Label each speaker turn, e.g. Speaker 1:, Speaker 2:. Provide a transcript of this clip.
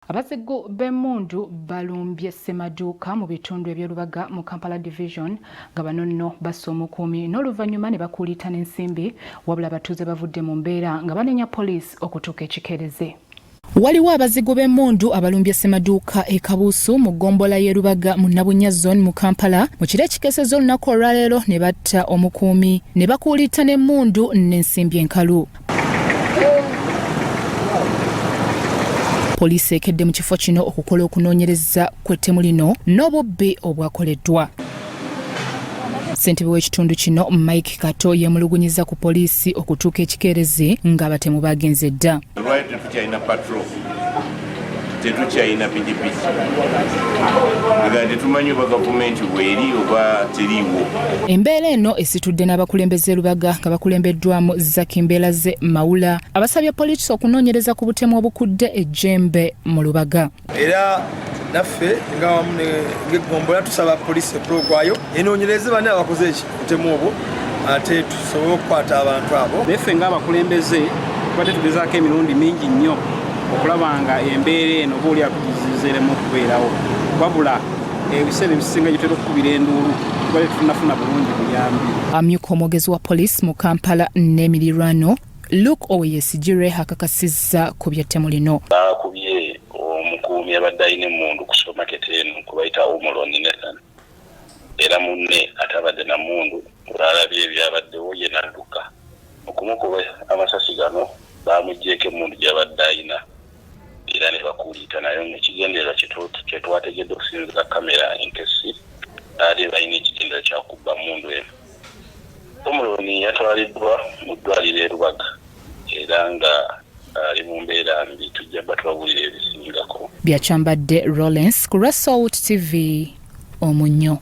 Speaker 1: Abazigu b'emmundu balumbye ssemaduuka mu bitundu eby'Olubaga mu Kampala Division nga bano nno bassa omukuumi n'oluvannyuma ne bakuulita n'ensimbi wabula abatuuze bavudde mu mbeera nga banenya poliisi okutuuka ekikeereze. Waliwo abazigu b'emmundu abalumbye ssemaduuka e Kabuusu mu ggombolola y'e Lubaga mu Nnabunya Zone mu Kampala mu kiro ekikeeseza olunaku olwaleero ne batta omukuumi ne bakuulita n'emmundu n'ensimbi enkalu. Poliisi ekedde mu kifo kino okukola okunoonyereza kw'ettemu lino n'obubbi obwakoleddwa. Ssentebe w'ekitundu kino Mike Kato yemulugunyiza ku poliisi okutuuka ekikeerezi ng'abatemu bagenze dda.
Speaker 2: Lwali tetukyalina patrol, tetukyalina pikipiki, nga tetumanyi oba gavumenti bw'eri oba teriiwo.
Speaker 1: Embeera eno esitudde n'abakulembeze e Lubaga nga bakulembeddwamu Zaki Mbelaze Mawula abasabye poliisi okunoonyereza ku butemu obukudde ejjembe mu Lubaga.
Speaker 3: Era naffe nga wamu ng'eggombola tusaba poliisi eprogwayo enoonyereze bane abakoze ekibutemu obwo ate tusobole okukwata abantu abo.
Speaker 4: Naffe ng'abakulembeze tubadde tugezaako emirundi mingi nnyo okulaba nga embeera eno obaolyawo tugizizeeremu okubeerawo, wabula ebiseera ebisinga gye tutera okukubira enduulu tubadde tufunafuna bulungi buyambi. Amyuka
Speaker 1: omwogezi wa poliisi mu Kampala n'emirirwano Luke Oweyesigire akakasizza ku by'ettemu lino.
Speaker 5: Baakubye omukuumi abadde alina emmundu ku supermarket eno kubayita Omuloni Nathan, era munne atabadde na mmundu olwalabye ebyabaddewo ye n'adduka. Okumukuba amasasi gano baamuggyeko emmundu gy'abadde alina era ne bakuulita nayo ng'ekigendererwa kye twategedde okusinziza kamera enkesi ate balina ekigendererwa kyakubba mmundu eno. Omuloni yatwaliddwa mu ddwaliro e Lubaga era nga ali mu mbeera mbi, tujja batwabulira ebisingako.
Speaker 1: Byakyambadde Rollins ku Result TV Omunyo.